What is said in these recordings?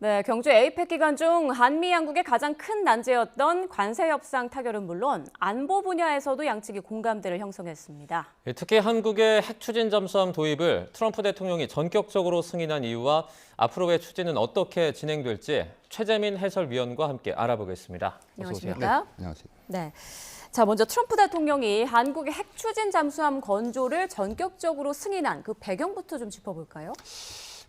네, 경주 에이펙 기간 중 한미 양국의 가장 큰 난제였던 관세 협상 타결은 물론 안보 분야에서도 양측이 공감대를 형성했습니다. 특히 한국의 핵 추진 잠수함 도입을 트럼프 대통령이 전격적으로 승인한 이유와 앞으로의 추진은 어떻게 진행될지 최재민 해설위원과 함께 알아보겠습니다. 어서 오세요. 안녕하십니까? 네, 안녕하세요. 네. 자, 먼저 트럼프 대통령이 한국의 핵 추진 잠수함 건조를 전격적으로 승인한 그 배경부터 좀 짚어볼까요?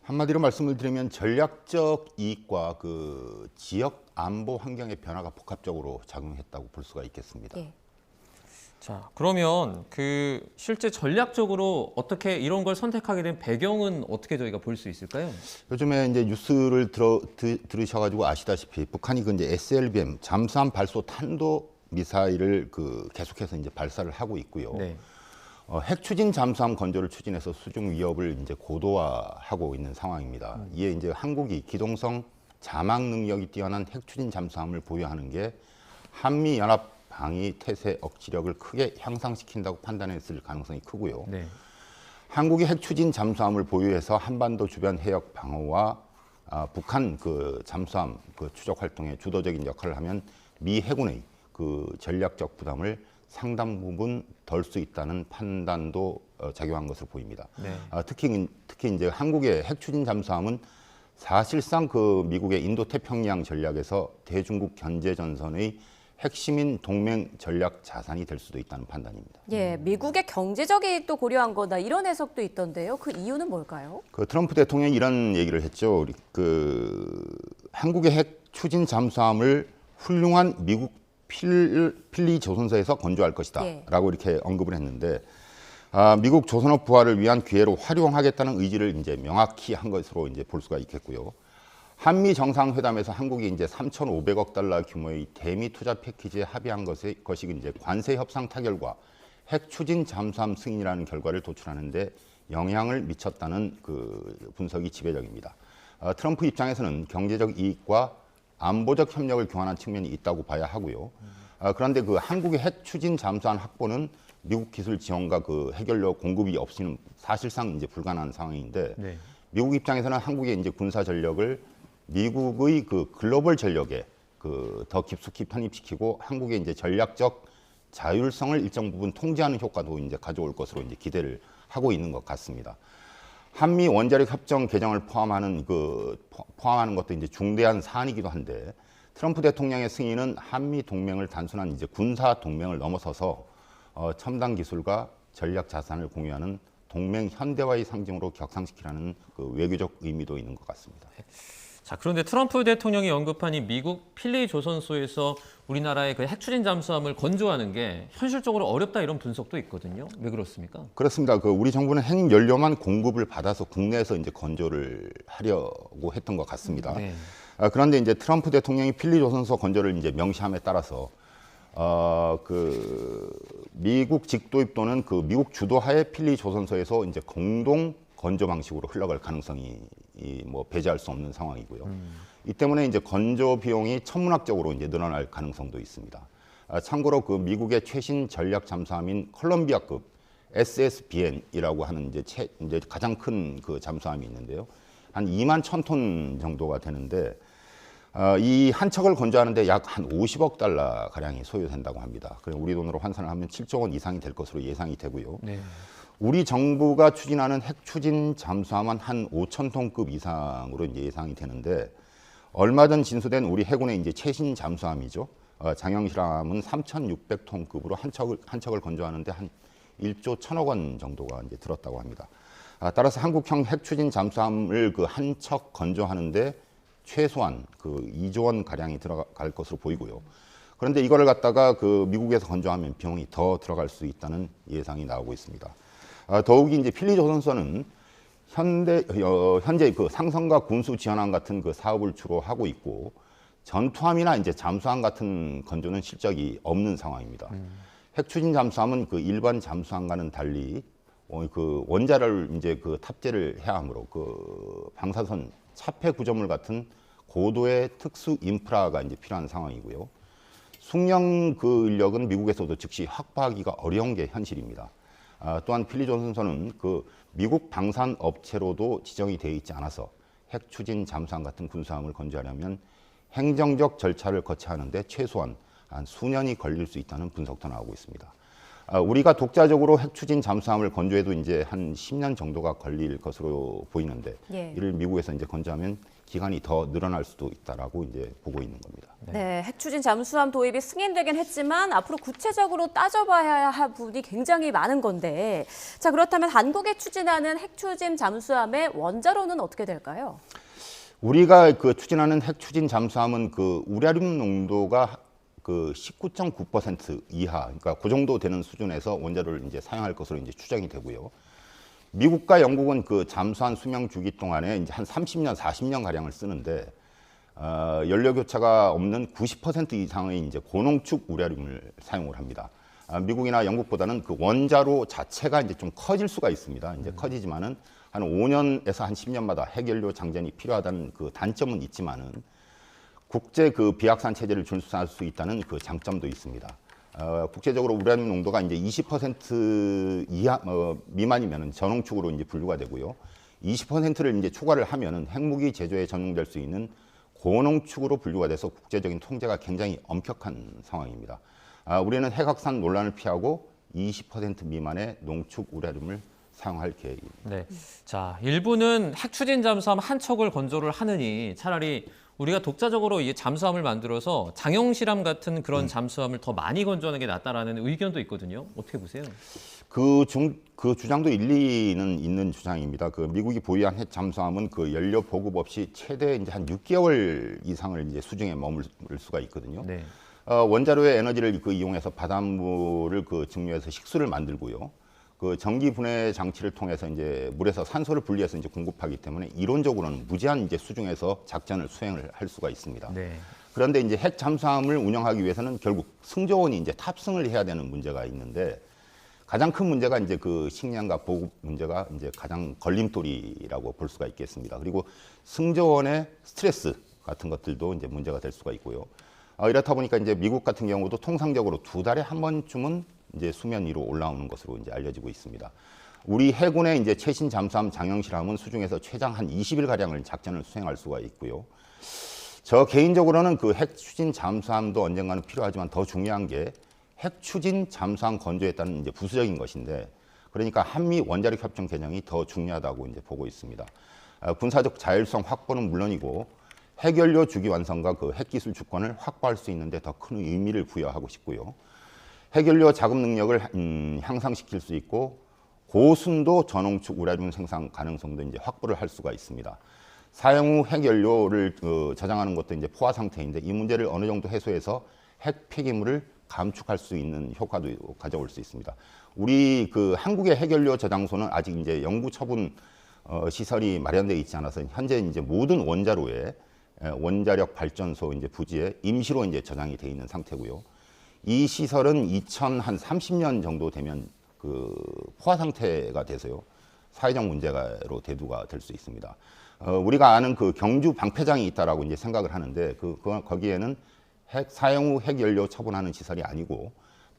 한마디로 말씀을 드리면 전략적 이익과 그 지역 안보 환경의 변화가 복합적으로 작용했다고 볼 수가 있겠습니다. 예. 자, 그러면 실제 전략적으로 어떻게 이런 걸 선택하게 된 배경은 어떻게 저희가 볼 수 있을까요? 요즘에 이제 뉴스를 들으셔가지고 아시다시피 북한이 그 이제 SLBM 잠수함 발소 탄도 미사일을 계속해서 이제 발사를 하고 있고요. 네. 핵 추진 잠수함 건조를 추진해서 수중 위협을 이제 고도화하고 있는 상황입니다. 이에 이제 한국이 기동성 자막 능력이 뛰어난 핵 추진 잠수함을 보유하는 게 한미 연합 방위 태세 억지력을 크게 향상시킨다고 판단했을 가능성이 크고요. 네. 한국이 핵 추진 잠수함을 보유해서 한반도 주변 해역 방어와 북한 그 잠수함 그 추적 활동에 주도적인 역할을 하면 미 해군의 그 전략적 부담을 상당 부분 덜 수 있다는 판단도 작용한 것으로 보입니다. 네. 특히 이제 한국의 핵 추진 잠수함은 사실상 그 미국의 인도 태평양 전략에서 대중국 견제 전선의 핵심인 동맹 전략 자산이 될 수도 있다는 판단입니다. 예, 미국의 경제적 이익도 고려한 거다 이런 해석도 있던데요. 그 이유는 뭘까요? 그 트럼프 대통령이 이런 얘기를 했죠. 한국의 핵 추진 잠수함을 훌륭한 미국 필리 조선소에서 건조할 것이다. 예. 라고 이렇게 언급을 했는데, 미국 조선업 부활을 위한 기회로 활용하겠다는 의지를 이제 명확히 한 것으로 이제 볼 수가 있겠고요. 한미 정상회담에서 한국이 이제 3,500억 달러 규모의 대미 투자 패키지에 합의한 것이 이제 관세 협상 타결과 핵 추진 잠수함 승인이라는 결과를 도출하는데 영향을 미쳤다는 그 분석이 지배적입니다. 트럼프 입장에서는 경제적 이익과 안보적 협력을 교환한 측면이 있다고 봐야 하고요. 그런데 그 한국의 핵 추진 잠수함 확보는 미국 기술 지원과 그 해결료 공급이 없이는 사실상 이제 불가능한 상황인데, 네. 미국 입장에서는 한국의 이제 군사 전력을 미국의 그 글로벌 전력에 더 깊숙이 편입시키고 한국의 이제 전략적 자율성을 일정 부분 통제하는 효과도 이제 가져올 것으로 이제 기대를 하고 있는 것 같습니다. 한미 원자력 협정 개정을 포함하는 것도 이제 중대한 사안이기도 한데, 트럼프 대통령의 승인은 한미 동맹을 단순한 이제 군사 동맹을 넘어서서 첨단 기술과 전략 자산을 공유하는 동맹 현대화의 상징으로 격상시키라는 그 외교적 의미도 있는 것 같습니다. 자, 그런데 트럼프 대통령이 언급한 이 미국 필리 조선소에서 우리나라의 그 핵 추진 잠수함을 건조하는 게 현실적으로 어렵다 이런 분석도 있거든요. 왜 그렇습니까? 그렇습니다. 우리 정부는 핵 연료만 공급을 받아서 국내에서 이제 건조를 하려고 했던 것 같습니다. 네. 그런데 이제 트럼프 대통령이 필리 조선소 건조를 이제 명시함에 따라서 미국 직도입 또는 그 미국 주도하에 필리 조선소에서 이제 공동 건조 방식으로 흘러갈 가능성이 배제할 수 없는 상황이고요. 이 때문에 이제 건조 비용이 천문학적으로 이제 늘어날 가능성도 있습니다. 참고로 그 미국의 최신 전략 잠수함인 콜럼비아급 SSBN이라고 하는 이제 가장 큰 그 잠수함이 있는데요. 한 2만 1,000톤 정도가 되는데, 이 한 척을 건조하는데 약 한 50억 달러 가량이 소요된다고 합니다. 그래서 우리 돈으로 환산을 하면 7조 원 이상이 될 것으로 예상이 되고요. 네. 우리 정부가 추진하는 핵 추진 잠수함은 한 5,000톤급 이상으로 이제 예상이 되는데, 얼마 전 진수된 우리 해군의 이제 최신 잠수함이죠. 장영실함은 3,600톤급으로 한 척을 건조하는데 한 1조 1,000억 원 정도가 이제 들었다고 합니다. 따라서 한국형 핵 추진 잠수함을 그 한 척 건조하는데 최소한 그 2조 원 가량이 들어갈 것으로 보이고요. 그런데 이거를 갖다가 그 미국에서 건조하면 비용이 더 들어갈 수 있다는 예상이 나오고 있습니다. 더욱이 이제 필리 조선소는 현재 그 상선과 군수 지원함 같은 그 사업을 주로 하고 있고, 전투함이나 이제 잠수함 같은 건조는 실적이 없는 상황입니다. 핵 추진 잠수함은 그 일반 잠수함과는 달리 그 원자를 이제 그 탑재를 해야 하므로 그 방사선 차폐 구조물 같은 고도의 특수 인프라가 이제 필요한 상황이고요. 숙련 그 인력은 미국에서도 즉시 확보하기가 어려운 게 현실입니다. 또한 필리 조선소는 그 미국 방산 업체로도 지정이 되어 있지 않아서 핵 추진 잠수함 같은 군수함을 건조하려면 행정적 절차를 거쳐야 하는데 최소한 한 수년이 걸릴 수 있다는 분석도 나오고 있습니다. 우리가 독자적으로 핵 추진 잠수함을 건조해도 이제 한 10년 정도가 걸릴 것으로 보이는데 예. 이를 미국에서 이제 건조하면 기간이 더 늘어날 수도 있다라고 이제 보고 있는 겁니다. 네, 핵추진 잠수함 도입이 승인되긴 했지만 앞으로 구체적으로 따져봐야 할 부분이 굉장히 많은 건데, 자 그렇다면 한국이 추진하는 핵추진 잠수함의 원자로는 어떻게 될까요? 우리가 그 추진하는 핵 추진 잠수함은 그 우라늄 농도가 그 19.9% 이하, 그러니까 그 정도 되는 수준에서 원자로를 이제 사용할 것으로 이제 추정이 되고요. 미국과 영국은 그 잠수함 수명 주기 동안에 이제 한 30년, 40년 가량을 쓰는데 연료 교차가 없는 90% 이상의 이제 고농축 우라늄을 사용을 합니다. 미국이나 영국보다는 그 원자로 자체가 이제 좀 커질 수가 있습니다. 이제 커지지만은 한 5년에서 한 10년마다 핵연료 장전이 필요하다는 그 단점은 있지만은 국제 그 비확산 체제를 준수할 수 있다는 그 장점도 있습니다. 국제적으로 우라늄 농도가 이제 20% 이하 미만이면은 저농축으로 이제 분류가 되고요. 20%를 이제 초과를 하면은 핵무기 제조에 전용될 수 있는 고농축으로 분류가 돼서 국제적인 통제가 굉장히 엄격한 상황입니다. 우리는 핵 확산 논란을 피하고 20% 미만의 농축 우라늄을 사용할 계획입니다. 네. 자, 일부는 핵 추진 잠수함 한 척을 건조를 하느니 차라리 우리가 독자적으로 이 잠수함을 만들어서 장영실함 같은 그런 잠수함을 더 많이 건조하는 게 낫다라는 의견도 있거든요. 어떻게 보세요? 그 주장도 일리는 있는 주장입니다. 그 미국이 보유한 핵 잠수함은 그 연료 보급 없이 최대 이제 한 6개월 이상을 이제 수중에 머물 수가 있거든요. 네. 원자로의 에너지를 그 이용해서 바닷물을 그 증류해서 식수를 만들고요. 그 전기 분해 장치를 통해서 이제 물에서 산소를 분리해서 이제 공급하기 때문에 이론적으로는 무제한 이제 수중에서 작전을 수행을 할 수가 있습니다. 네. 그런데 이제 핵 잠수함을 운영하기 위해서는 결국 승조원이 이제 탑승을 해야 되는 문제가 있는데 가장 큰 문제가 이제 그 식량과 보급 문제가 이제 가장 걸림돌이라고 볼 수가 있겠습니다. 그리고 승조원의 스트레스 같은 것들도 이제 문제가 될 수가 있고요. 이렇다 보니까 이제 미국 같은 경우도 통상적으로 2달에 한 번쯤은 이제 수면 위로 올라오는 것으로 이제 알려지고 있습니다. 우리 해군의 이제 최신 잠수함 장영실함은 수중에서 최장 한 20일 가량을 작전을 수행할 수가 있고요. 저 개인적으로는 그 핵 추진 잠수함도 언젠가는 필요하지만 더 중요한 게 핵 추진 잠수함 건조에 따른 이제 부수적인 것인데, 그러니까 한미 원자력 협정 개정이 더 중요하다고 이제 보고 있습니다. 군사적 자율성 확보는 물론이고 핵연료 주기 완성과 그 핵기술 주권을 확보할 수 있는데 더 큰 의미를 부여하고 싶고요. 핵연료 자급 능력을 향상시킬 수 있고 고순도 저농축 우라늄 생산 가능성도 이제 확보를 할 수가 있습니다. 사용 후 핵연료를 저장하는 것도 이제 포화 상태인데 이 문제를 어느 정도 해소해서 핵 폐기물을 감축할 수 있는 효과도 가져올 수 있습니다. 우리 그 한국의 핵연료 저장소는 아직 이제 영구 처분 시설이 마련되어 있지 않아서 현재 이제 모든 원자로에 원자력 발전소 이제 부지에 임시로 이제 저장이 되어 있는 상태고요. 이 시설은 2030년 정도 되면 그 포화 상태가 돼서요. 사회적 문제로 대두가 될 수 있습니다. 우리가 아는 그 경주 방패장이 있다라고 이제 생각을 하는데 거기에는 사용 후 핵연료 처분하는 시설이 아니고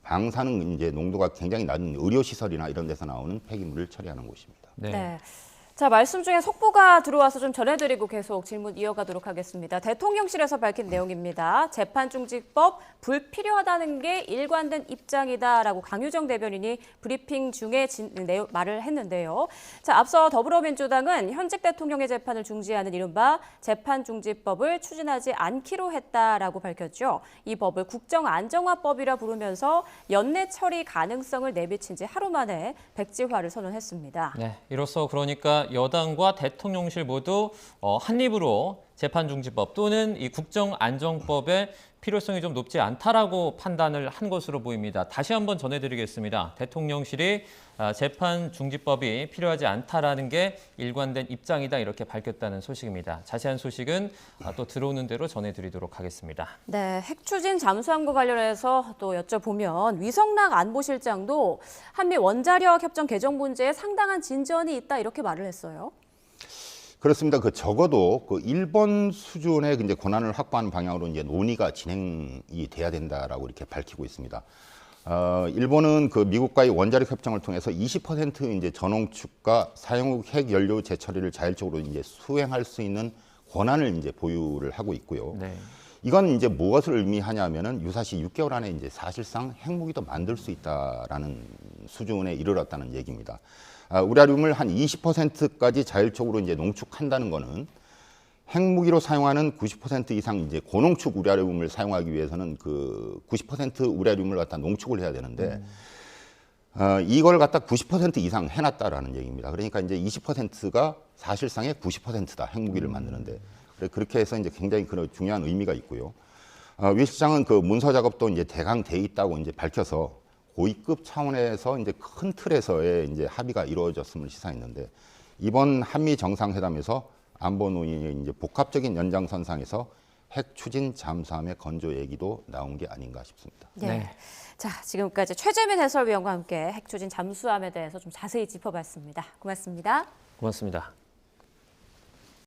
방사능 이제 농도가 굉장히 낮은 의료 시설이나 이런 데서 나오는 폐기물을 처리하는 곳입니다. 네. 네. 자, 말씀 중에 속보가 들어와서 좀 전해드리고 계속 질문 이어가도록 하겠습니다. 대통령실에서 밝힌 내용입니다. 재판중지법 불필요하다는 게 일관된 입장이다라고 강유정 대변인이 브리핑 중에 말을 했는데요. 자, 앞서 더불어민주당은 현직 대통령의 재판을 중지하는 이른바 재판중지법을 추진하지 않기로 했다라고 밝혔죠. 이 법을 국정안정화법이라 부르면서 연내 처리 가능성을 내비친 지 하루 만에 백지화를 선언했습니다. 네, 이로써 그러니까 여당과 대통령실 모두 한입으로 재판중지법 또는 이 국정안정법의 필요성이 좀 높지 않다라고 판단을 한 것으로 보입니다. 다시 한번 전해드리겠습니다. 대통령실이 재판중지법이 필요하지 않다라는 게 일관된 입장이다 이렇게 밝혔다는 소식입니다. 자세한 소식은 또 들어오는 대로 전해드리도록 하겠습니다. 네, 핵추진 잠수함과 관련해서 또 여쭤보면 위성락 안보실장도 한미 원자력 협정 개정 문제에 상당한 진전이 있다 이렇게 말을 했어요. 그렇습니다. 그 적어도 그 일본 수준의 이제 권한을 확보하는 방향으로 이제 논의가 진행이 돼야 된다라고 이렇게 밝히고 있습니다. 일본은 그 미국과의 원자력 협정을 통해서 20% 이제 전홍축과 사용국 핵 연료 재처리를 자율적으로 이제 수행할 수 있는 권한을 이제 보유를 하고 있고요. 네. 이건 이제 무엇을 의미하냐면은 유사시 6개월 안에 이제 사실상 핵무기도 만들 수 있다라는 수준에 이르렀다는 얘기입니다. 우라늄을 한 20%까지 자율적으로 이제 농축한다는 거는 핵무기로 사용하는 90% 이상 이제 고농축 우라늄을 사용하기 위해서는 그 90% 우라늄을 갖다 농축을 해야 되는데 이걸 갖다 90% 이상 해놨다라는 얘기입니다. 그러니까 이제 20%가 사실상의 90%다 핵무기를 만드는데 그렇게 해서 이제 굉장히 그런 중요한 의미가 있고요. 위 실장은 그 문서 작업도 이제 대강 돼 있다고 이제 밝혀서 고위급 차원에서 이제 큰 틀에서의 이제 합의가 이루어졌음을 시사했는데 이번 한미 정상회담에서 안보 논의의 이제 복합적인 연장선상에서 핵 추진 잠수함의 건조 얘기도 나온 게 아닌가 싶습니다. 네. 자, 지금까지 최재민 해설위원과 함께 핵 추진 잠수함에 대해서 좀 자세히 짚어봤습니다. 고맙습니다. 고맙습니다.